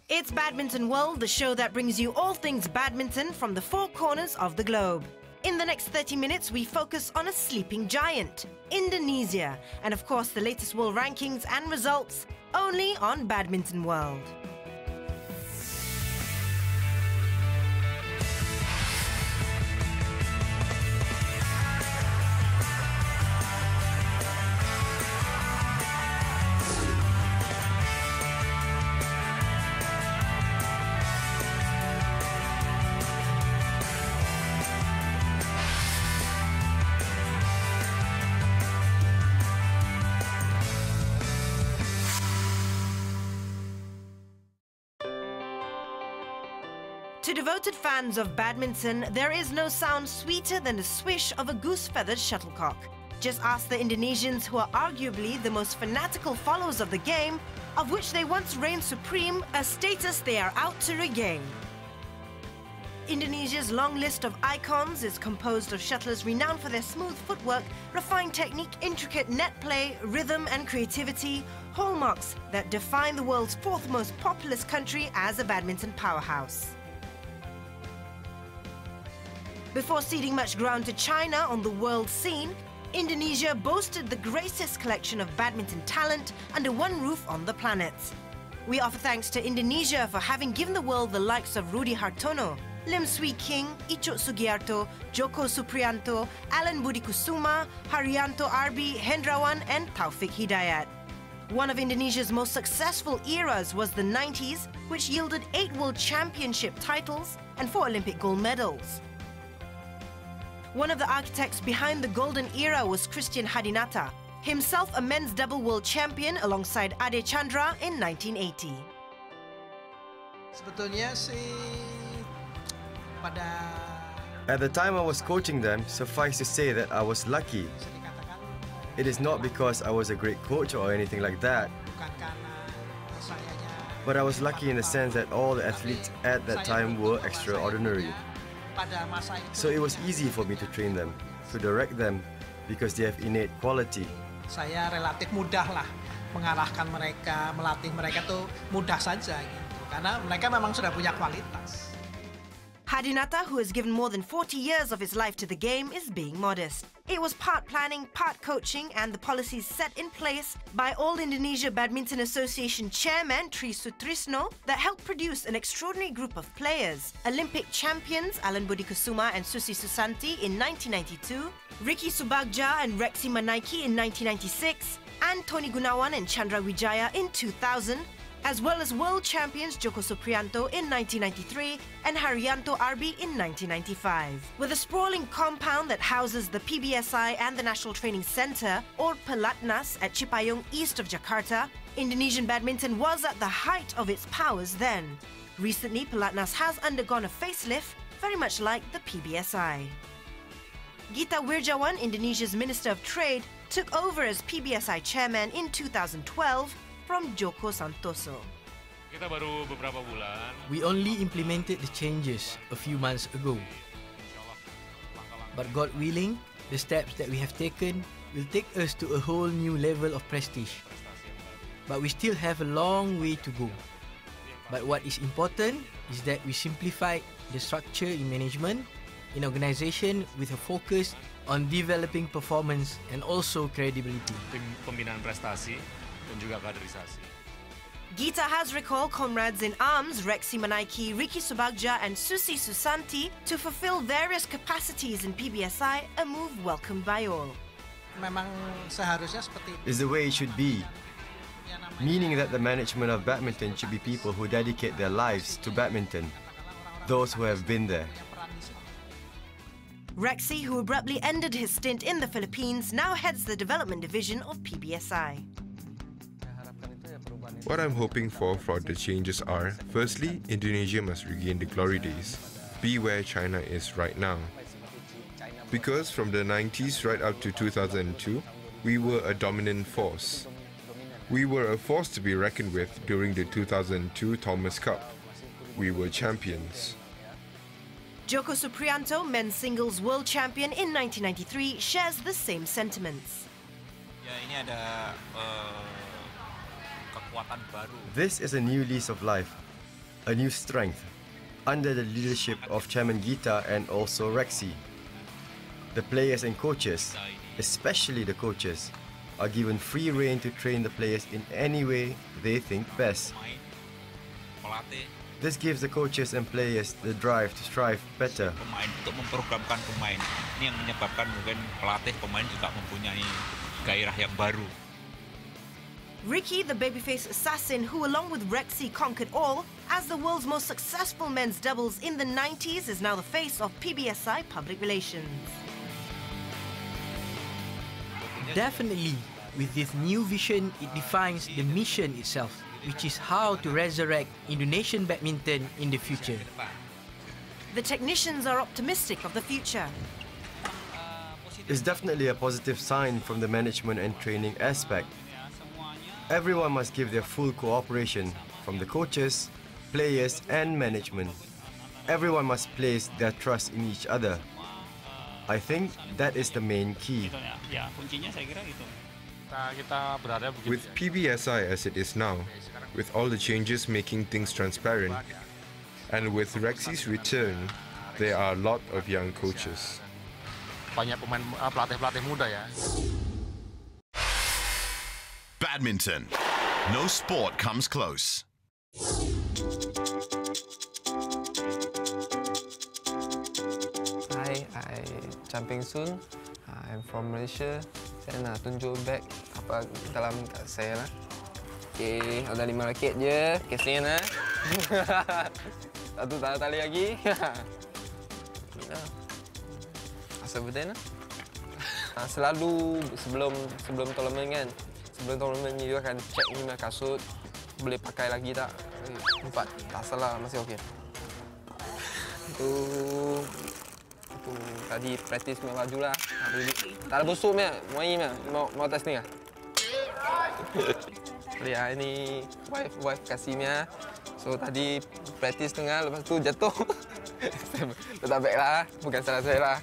It's Badminton World, the show that brings you all things badminton from the four corners of the globe. In the next 30 minutes, we focus on a sleeping giant, Indonesia, and of course the latest world rankings and results, only on Badminton World. To devoted fans of badminton, there is no sound sweeter than the swish of a goose-feathered shuttlecock. Just ask the Indonesians, who are arguably the most fanatical followers of the game, of which they once reigned supreme, a status they are out to regain. Indonesia's long list of icons is composed of shuttlers renowned for their smooth footwork, refined technique, intricate net play, rhythm and creativity, hallmarks that define the world's fourth most populous country as a badminton powerhouse. Before ceding much ground to China on the world scene, Indonesia boasted the greatest collection of badminton talent under one roof on the planet. We offer thanks to Indonesia for having given the world the likes of Rudy Hartono, Lim Swee King, Icuk Sugiarto, Joko Supriyanto, Alan Budi Kusuma, Haryanto Arbi, Hendrawan and Taufik Hidayat. One of Indonesia's most successful eras was the 90s, which yielded 8 World Championship titles and 4 Olympic gold medals. One of the architects behind the golden era was Christian Hadinata, himself a men's double world champion alongside Ade Chandra in 1980. At the time I was coaching them, suffice to say that I was lucky. It is not because I was a great coach or anything like that, but I was lucky in the sense that all the athletes at that time were extraordinary. So it was easy for me to train them, to direct them, because they have innate quality. Saya relatif mudah lah mengarahkan mereka, melatih mereka tuh mudah saja gitu, karena mereka memang sudah punya kualitas. Hadinata, who has given more than 40 years of his life to the game, is being modest. It was part planning, part coaching, and the policies set in place by All Indonesia Badminton Association Chairman Tri Sutrisno that helped produce an extraordinary group of players. Olympic champions Alan Budi Kusuma and Susi Susanti in 1992, Ricky Subagja and Rexy Manaiki in 1996, and Tony Gunawan and Chandra Wijaya in 2000, as well as world champions Joko Supriyanto in 1993 and Haryanto Arbi in 1995. With a sprawling compound that houses the PBSI and the National Training Centre, or Pelatnas, at Cipayung east of Jakarta, Indonesian badminton was at the height of its powers then. Recently, Pelatnas has undergone a facelift, very much like the PBSI. Gita Wirjawan, Indonesia's Minister of Trade, took over as PBSI chairman in 2012 from Joko Santoso. We only implemented the changes a few months ago. But God willing, the steps that we have taken will take us to a whole new level of prestige. But we still have a long way to go. But what is important is that we simplify the structure in management, in organisation with a focus on developing performance and also credibility. Tim pembinaan prestasi dan juga kaderisasi. Gita has recalled comrades in arms Rexy Manaiki, Ricky Subagja and Susi Susanti to fulfill various capacities in PBSI, a move welcomed by all. Memang seharusnya seperti itu. Is the way it should be, meaning that the management of badminton should be people who dedicate their lives to badminton, those who have been there. Rexy, who abruptly ended his stint in the Philippines, now heads the development division of PBSI. What I'm hoping for the changes are, firstly, Indonesia must regain the glory days, be where China is right now. Because from the 90s right up to 2002, we were a dominant force. We were a force to be reckoned with during the 2002 Thomas Cup. We were champions. Joko Supriyanto, men's singles world champion in 1993, shares the same sentiments. This is a new lease of life. a new strength under the leadership of Chairman Gita and also Rexy. The players and coaches, especially the coaches, are given free rein to train the players in any way they think best. This gives the coaches and players the drive to strive better. Pemain untuk memprogramkan pemain. Ini yang menyebabkan mungkin pelatih pemain juga mempunyai gairah yang baru. Ricky, the babyface assassin who along with Rexy conquered all as the world's most successful men's doubles in the 90s, is now the face of PBSI Public Relations. Definitely, with this new vision, it defines the mission itself, which is how to resurrect Indonesian badminton in the future. The technicians are optimistic of the future. It's definitely a positive sign from the management and training aspect. Everyone must give their full cooperation, from the coaches, players and management. Everyone must place their trust in each other. I think that is the main key. With PBSI as it is now, with all the changes making things transparent, and with Rexy's return, there are a lot of young coaches. Banyak pemain pelatih-pelatih muda ya. Badminton. No sport comes close. Hi, I'm Champing Soon. I'm from Malaysia. Saya nak tunjuk back apa dalam kat saya lah. Okay, ada 5 raket je. Casing lah. Satu tali lagi. Asal berdana. Selalu sebelum tournament kan. Sebelum tournament ni dia akan check ni kasut. Boleh pakai lagi tak? 4. Tak salah, masih okey. Itu tadi praktis punya baju lah. Tak ada busuk punya. Mau test ni lah. Lihat ini wife kasih punya. So tadi praktis tengah, lepas tu jatuh. Letak beg lah. Bukan salah saya lah.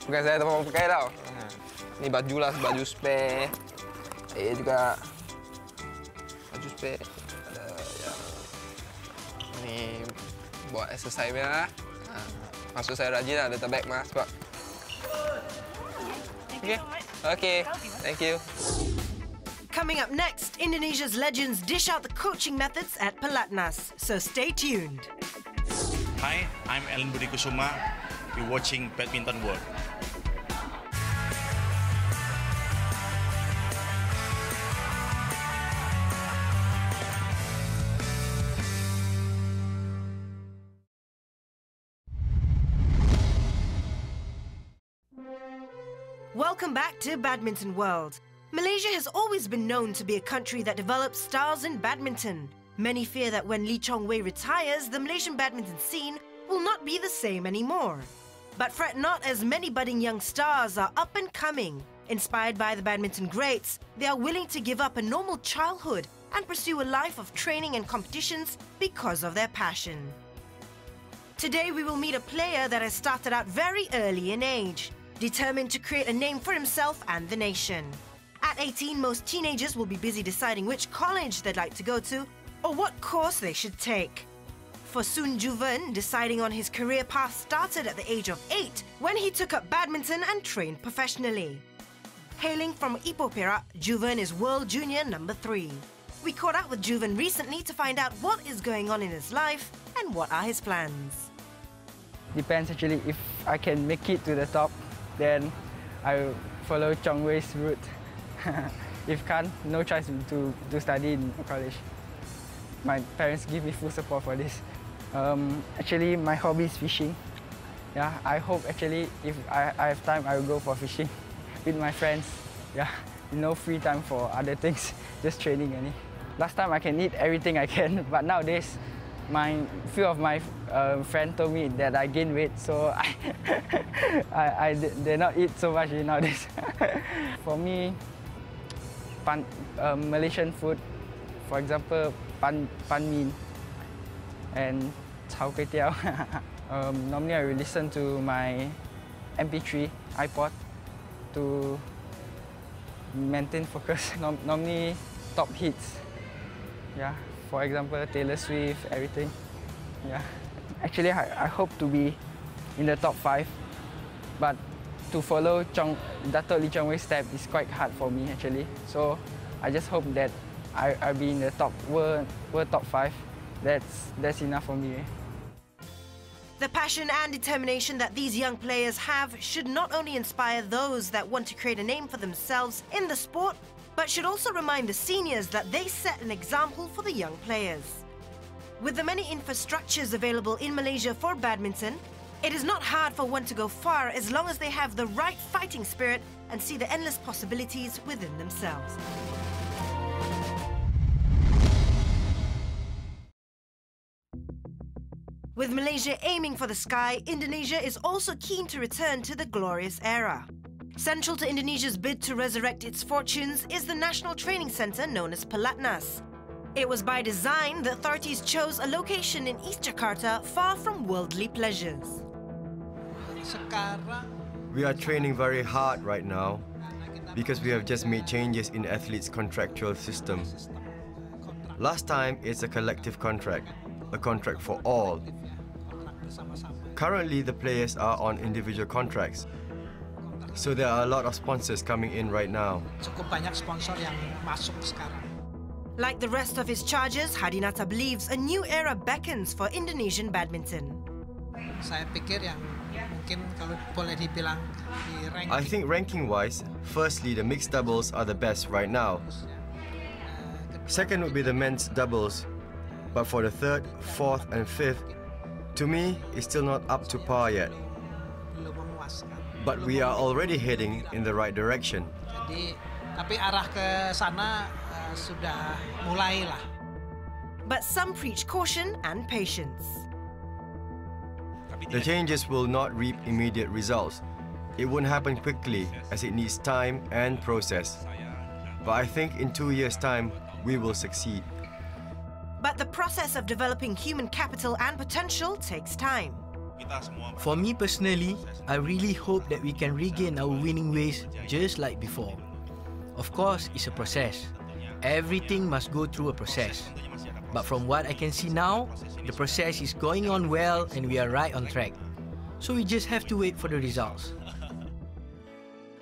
Bukan saya tak mau pakai tau. Ni baju lah, baju spare. Juga baju spare. Ada yang ni buat exercise punya. Maksud saya rajin lah, letak beg mas sebab. Okay, thank you. Coming up next, Indonesia's legends dish out the coaching methods at Pelatnas, so stay tuned. Hi, I'm Ellen Budi Kusuma. You're watching Badminton World. Welcome back to Badminton World. Malaysia has always been known to be a country that develops stars in badminton. Many fear that when Lee Chong Wei retires, the Malaysian badminton scene will not be the same anymore. But fret not, as many budding young stars are up and coming. Inspired by the badminton greats, they are willing to give up a normal childhood and pursue a life of training and competitions because of their passion. Today we will meet a player that has started out very early in age, determined to create a name for himself and the nation. At 18, most teenagers will be busy deciding which college they'd like to go to or what course they should take. For Soon Juven, deciding on his career path started at the age of 8 when he took up badminton and trained professionally. Hailing from Ipoh Perak, Juven is World Junior number 3. We caught up with Juven recently to find out what is going on in his life and what are his plans. Depends actually. If I can make it to the top, then I will follow Chong Wei's route. If can't, no choice to study in college. My parents give me full support for this. Actually, my hobby is fishing. Yeah, I hope actually if I have time, I will go for fishing with my friends. Yeah, no free time for other things, just training only. Last time I can eat everything I can, but nowadays, few of my friends told me that I gain weight, so I did not eat so much nowadays. For me, Malaysian food, for example, pan min and chao kway teow. Normally I will listen to my MP3 iPod to maintain focus. Normally top hits. Yeah, for example, Taylor Swift, everything. Yeah. Actually, I hope to be in the top 5, but to follow Dato' Lee Chong Wei's step is quite hard for me actually. So I just hope that I'll be in the world top 5. That's enough for me. The passion and determination that these young players have should not only inspire those that want to create a name for themselves in the sport, but should also remind the seniors that they set an example for the young players. With the many infrastructures available in Malaysia for badminton, it is not hard for one to go far as long as they have the right fighting spirit and see the endless possibilities within themselves. With Malaysia aiming for the sky, Indonesia is also keen to return to the glorious era. Central to Indonesia's bid to resurrect its fortunes is the national training centre known as Pelatnas. It was by design that authorities chose a location in East Jakarta, far from worldly pleasures. We are training very hard right now because we have just made changes in athletes' contractual system. Last time, it's a collective contract, a contract for all. Currently, the players are on individual contracts, so there are a lot of sponsors coming in right now. Cukup banyak sponsor yang masuk sekarang. Like the rest of his charges, Hadinata believes a new era beckons for Indonesian badminton. Saya pikir yang mungkin kalau boleh dibilang di ranking. I think ranking-wise, firstly, the mixed doubles are the best right now. Second would be the men's doubles, but for the third, fourth and fifth, to me, it's still not up to par yet. But we are already heading in the right direction. Jadi, tapi arah ke sana sudah mulai lah. But some preach caution and patience. The changes will not reap immediate results. It won't happen quickly as it needs time and process. But I think in 2 years' time, we will succeed. But the process of developing human capital and potential takes time. For me personally, I really hope that we can regain our winning ways just like before. Of course, it's a process. Everything must go through a process. But from what I can see now, the process is going on well and we are right on track. So we just have to wait for the results.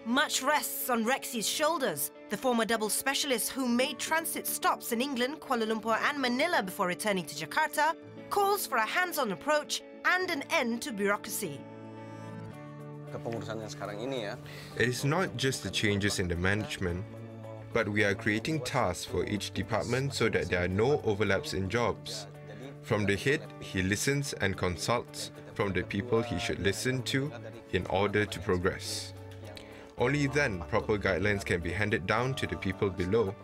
Much rests on Rexy's shoulders. The former doubles specialist who made transit stops in England, Kuala Lumpur and Manila before returning to Jakarta calls for a hands-on approach and an end to bureaucracy. It is not just the changes in the management, but we are creating tasks for each department so that there are no overlaps in jobs. From the head, he listens and consults from the people he should listen to in order to progress. Only then proper guidelines can be handed down to the people below,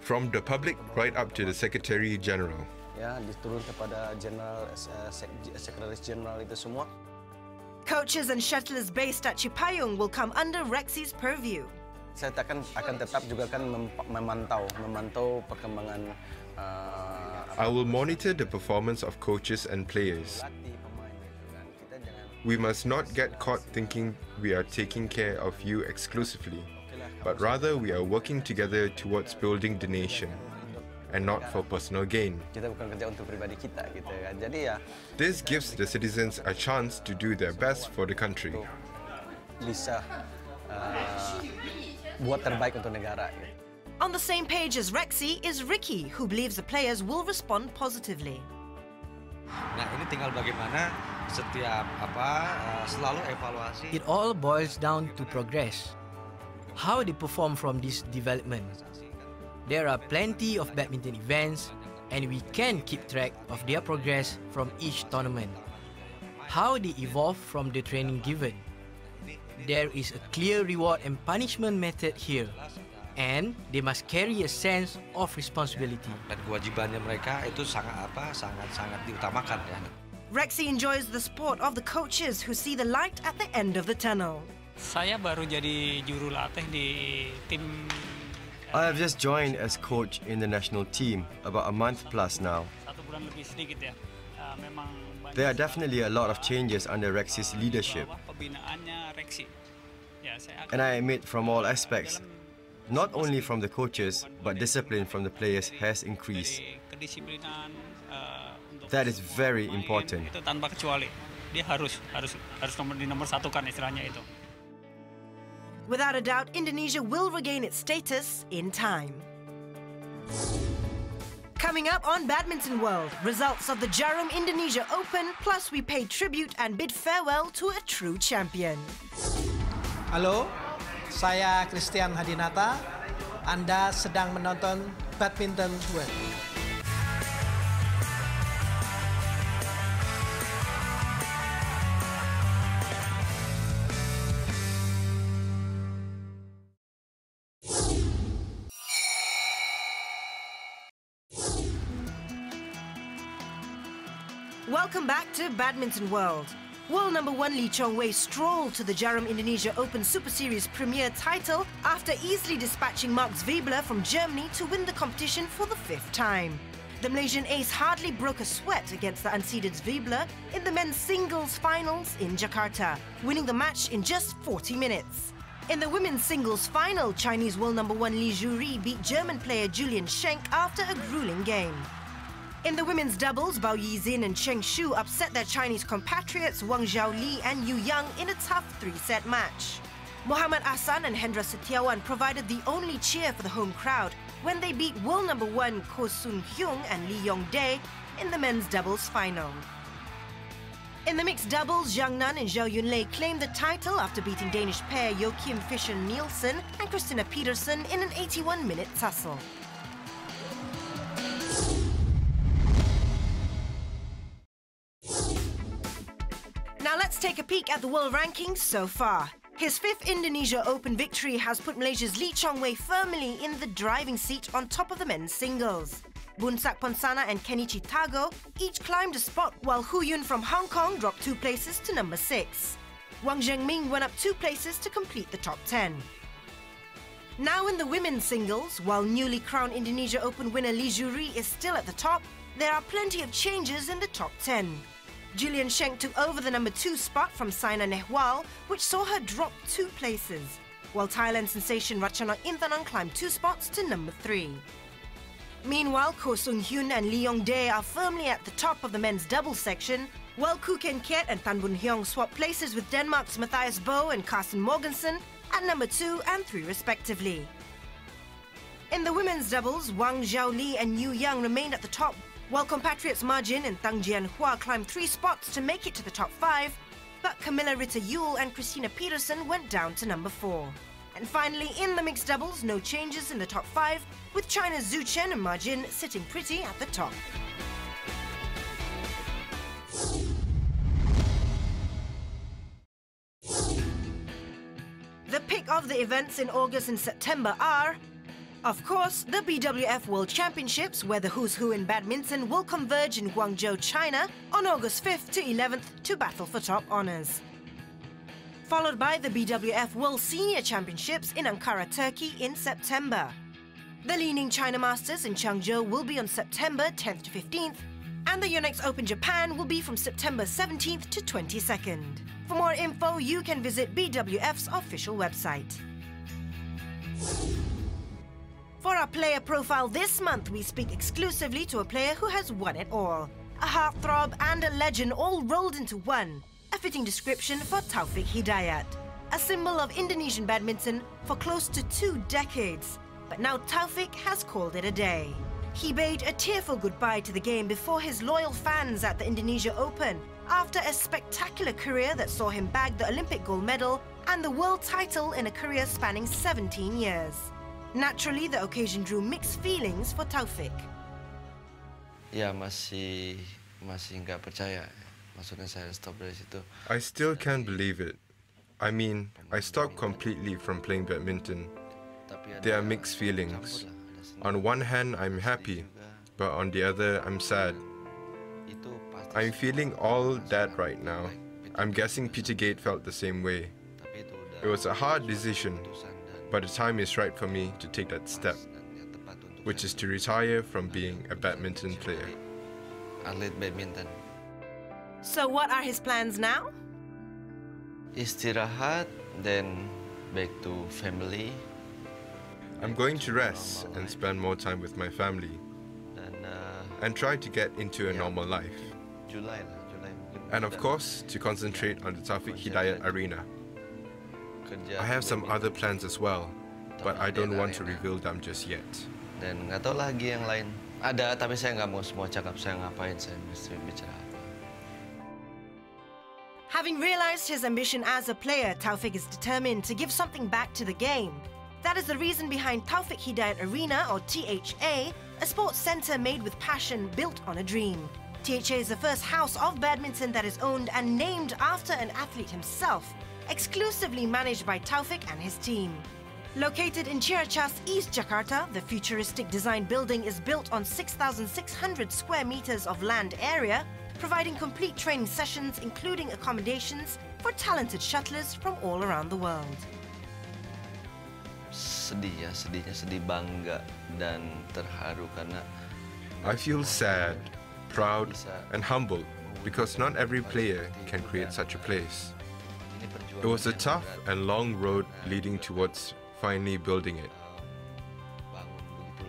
from the public right up to the Secretary General. Coaches and shuttlers based at Cipayung will come under Rexy's purview. Saya akan tetap juga kan memantau perkembangan. I will monitor the performance of coaches and players. We must not get caught thinking we are taking care of you exclusively, but rather we are working together towards building the nation, and not for personal gain. Kita bukan kerja untuk pribadi kita, gitu kan. Jadi ya. This gives the citizens a chance to do their best for the country. Bisa buat terbaik untuk negara. On the same page as Rexy is Ricky, who believes the players will respond positively. Nah, ini tinggal bagaimana setiap selalu evaluasi. It all boils down to progress. How they perform from this development. There are plenty of badminton events and we can keep track of their progress from each tournament. How they evolve from the training given. There is a clear reward and punishment method here. And they must carry a sense of responsibility. Dan kewajibannya mereka itu sangat diutamakan ya. Rexy enjoys the support of the coaches who see the light at the end of the tunnel. Saya baru jadi juru latih di tim. I have just joined as coach in the national team about a month plus now. 1 bulan lebih sedikit ya. Memang there are definitely a lot of changes under Rexy's leadership. Pembinaannya Rexy. Ya, and I admit from all aspects, not only from the coaches, but discipline from the players has increased. That is very important. Itu tanpa kecuali. Dia harus di nomor satu kan istilahnya itu. Without a doubt, Indonesia will regain its status in time. Coming up on Badminton World, results of the Jarum Indonesia Open, plus we pay tribute and bid farewell to a true champion. Halo, saya Christian Hadinata. Anda sedang menonton Badminton World. Welcome back to Badminton World. World number 1 Lee Chong-wei strolled to the Jarum Indonesia Open Super Series premier title after easily dispatching Max Wiebler from Germany to win the competition for the 5th time. The Malaysian ace hardly broke a sweat against the unseeded Wiebler in the men's singles finals in Jakarta, winning the match in just 40 minutes. In the women's singles final, Chinese world number 1 Li Juri beat German player Julian Schenk after a grueling game. In the women's doubles, Bao Yizin and Cheng Shu upset their Chinese compatriots Wang Zhaoli and Yu Yang in a tough 3-set match. Muhammad Ahsan and Hendra Setiawan provided the only cheer for the home crowd when they beat world number 1 Ko Sun Hyung and Lee Yong Dae in the men's doubles final. In the mixed doubles, Zhang Nan and Zhao Yunlei claimed the title after beating Danish pair Joachim Fischer-Nielsen and Christina Peterson in an 81-minute tussle. Now let's take a peek at the world rankings so far. His 5th Indonesia Open victory has put Malaysia's Lee Chong-wei firmly in the driving seat on top of the men's singles. Bunsak Ponsana and Kenichi Tago each climbed a spot, while Hu Yun from Hong Kong dropped 2 places to number 6. Wang Zhengming went up 2 places to complete the top 10. Now in the women's singles, while newly crowned Indonesia Open winner Li Juri is still at the top, there are plenty of changes in the top 10. Julian Schenk took over the number 2 spot from Saina Nehwal, which saw her drop 2 places, while Thailand sensation Ratchanok Inthonong climbed 2 spots to number 3. Meanwhile, Ko Sung Hyun and Lee Yong Dae are firmly at the top of the men's doubles section, while Koo Ken Kiat and Tan Bun Hyung swap places with Denmark's Matthias Bo and Carsten Morgensen at number 2 and 3 respectively. In the women's doubles, Wang Zhaoli and Yu Yang remained at the top, while compatriots Ma Jin and Tang Jianhua climbed 3 spots to make it to the top 5, but Camilla Ritter-Yule and Christina Peterson went down to number 4. And finally, in the mixed doubles, no changes in the top 5, with China's Zhu Chen and Ma Jin sitting pretty at the top. The pick of the events in August and September are, of course, the BWF World Championships, where the who's who in badminton will converge in Guangzhou, China on August 5th to 11th to battle for top honours. Followed by the BWF World Senior Championships in Ankara, Turkey in September. The Li Ning China Masters in Changzhou will be on September 10th to 15th, and the Yonex Open Japan will be from September 17th to 22nd. For more info, you can visit BWF's official website. For our player profile this month, we speak exclusively to a player who has won it all. A heartthrob and a legend all rolled into one. A fitting description for Taufik Hidayat. A symbol of Indonesian badminton for close to 2 decades. But now Taufik has called it a day. He bade a tearful goodbye to the game before his loyal fans at the Indonesia Open after a spectacular career that saw him bag the Olympic gold medal and the world title in a career spanning 17 years. Naturally, the occasion drew mixed feelings for Taufik. Ya, masih nggak percaya. Maksudnya saya stop dari situ. I still can't believe it. I mean, I stopped completely from playing badminton. There are mixed feelings. On one hand, I'm happy, but on the other, I'm sad. I'm feeling all that right now. I'm guessing Petergate felt the same way. It was a hard decision, but the time is right for me to take that step, which is to retire from being a badminton player. Atlet badminton. So what are his plans now? Istirahat, then back to family. I'm going to rest and spend more time with my family. Dan and try to get into a normal life. And of course, to concentrate on the Taufik Hidayat Arena. I have some other plans as well, but I don't want to reveal them just yet. Dan nggak tahu lagi yang lain. Ada, tapi saya nggak mau semua cakap saya ngapain, saya mesti bicara apa. Having realized his ambition as a player, Taufik is determined to give something back to the game. That is the reason behind Taufik Hidayat Arena, or THA, a sports centre made with passion, built on a dream. THA is the first house of badminton that is owned and named after an athlete himself, exclusively managed by Taufik and his team. Located in Ciracas, East Jakarta, the futuristic design building is built on 6,600 square meters of land area, providing complete training sessions including accommodations for talented shuttlers from all around the world. Sedih bangga dan terharu karena I feel sad, proud and humbled because not every player can create such a place. It was a tough and long road leading towards finally building it.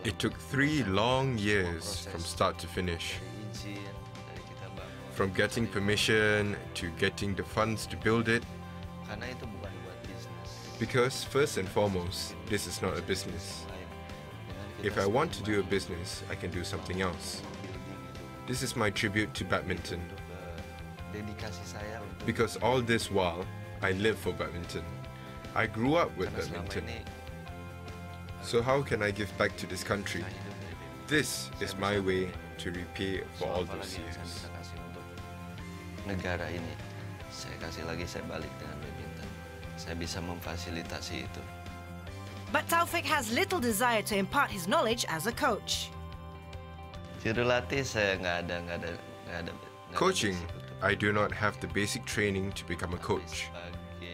It took 3 long years from start to finish. From getting permission to getting the funds to build it. Because first and foremost, this is not a business. If I want to do a business, I can do something else. This is my tribute to badminton. Because all this while, I live for badminton. I grew up with badminton. So how can I give back to this country? This is my way to repay for all those years. Negara ini, saya kasih lagi, saya balik dengan badminton. Saya bisa memfasilitasi itu. But Taufik has little desire to impart his knowledge as a coach. Jurulatih saya nggak ada. Coaching, I do not have the basic training to become a coach.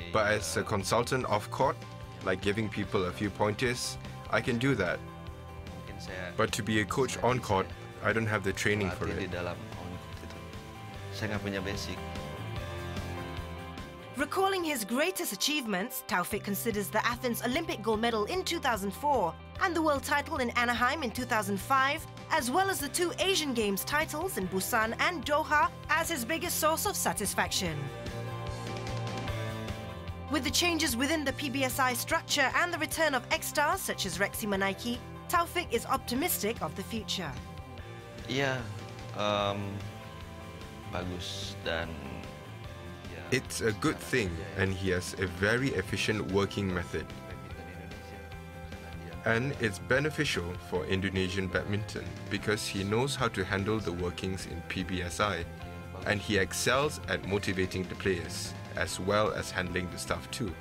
But as a consultant off-court, like giving people a few pointers, I can do that. But to be a coach on-court, I don't have the training for it. Saya nggak punya basic. Recalling his greatest achievements, Taufik considers the Athens Olympic gold medal in 2004 and the world title in Anaheim in 2005, as well as the 2 Asian Games titles in Busan and Doha, as his biggest source of satisfaction. With the changes within the PBSI structure and the return of ex-stars such as Rexy Manaiki, Taufik is optimistic of the future. Yeah, bagus dan. It's a good thing, and he has a very efficient working method. And it's beneficial for Indonesian badminton because he knows how to handle the workings in PBSI, and he excels at motivating the players, as well as handling the staff too.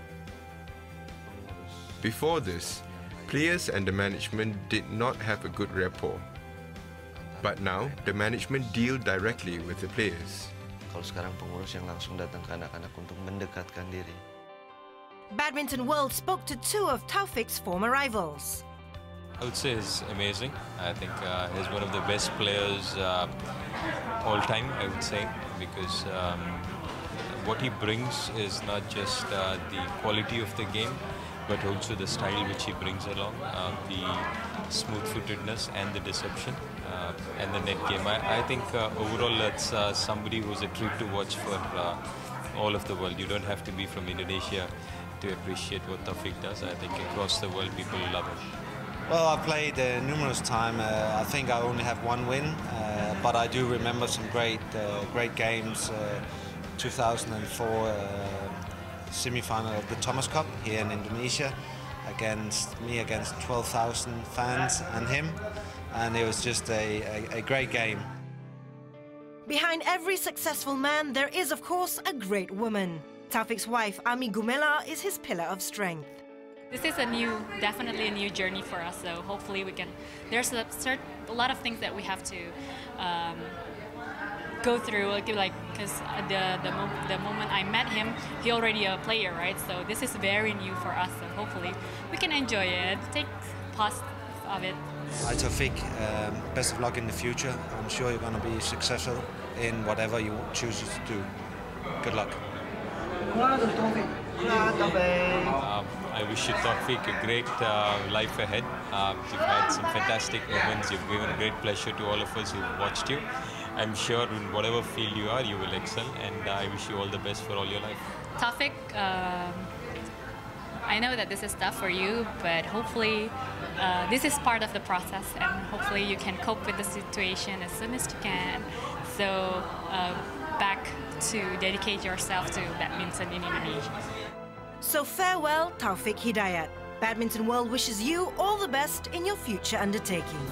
Before this, players and the management did not have a good rapport. But now, the management deal directly with the players. Kalau sekarang pengurus yang langsung datang ke anak-anak untuk mendekatkan diri. Badminton World spoke to 2 of Taufik's former rivals. I would say he's amazing. I think he's one of the best players all time, I would say, because what he brings is not just the quality of the game, but also the style which he brings along, the smooth-footedness and the deception, and the net game. I think overall that's somebody who's a treat to watch for all of the world. You don't have to be from Indonesia to appreciate what Taufik does. I think across the world people love him. Well, I played numerous times. I think I only have 1 win, but I do remember some great games. 2004 semi-final of the Thomas Cup here in Indonesia, against 12,000 fans and him, and it was just a great game. Behind every successful man, there is, of course, a great woman. Taufik's wife, Ami Gumela, is his pillar of strength. This is definitely a new journey for us. So hopefully we can. There's a lot of things that we have to go through. Like, because the moment I met him, he already a player, right? So this is very new for us. So hopefully we can enjoy it, take positive of it. Hi Taufik, best of luck in the future. I'm sure you're going to be successful in whatever you choose to do. Good luck. I wish you, Taufik, a great life ahead. You've had some fantastic moments. You've given great pleasure to all of us who've watched you. I'm sure in whatever field you are, you will excel, and I wish you all the best for all your life. Taufik, I know that this is tough for you, but hopefully this is part of the process, and hopefully you can cope with the situation as soon as you can. So back to dedicate yourself to badminton in Indonesia. So farewell, Taufik Hidayat. Badminton World wishes you all the best in your future undertakings.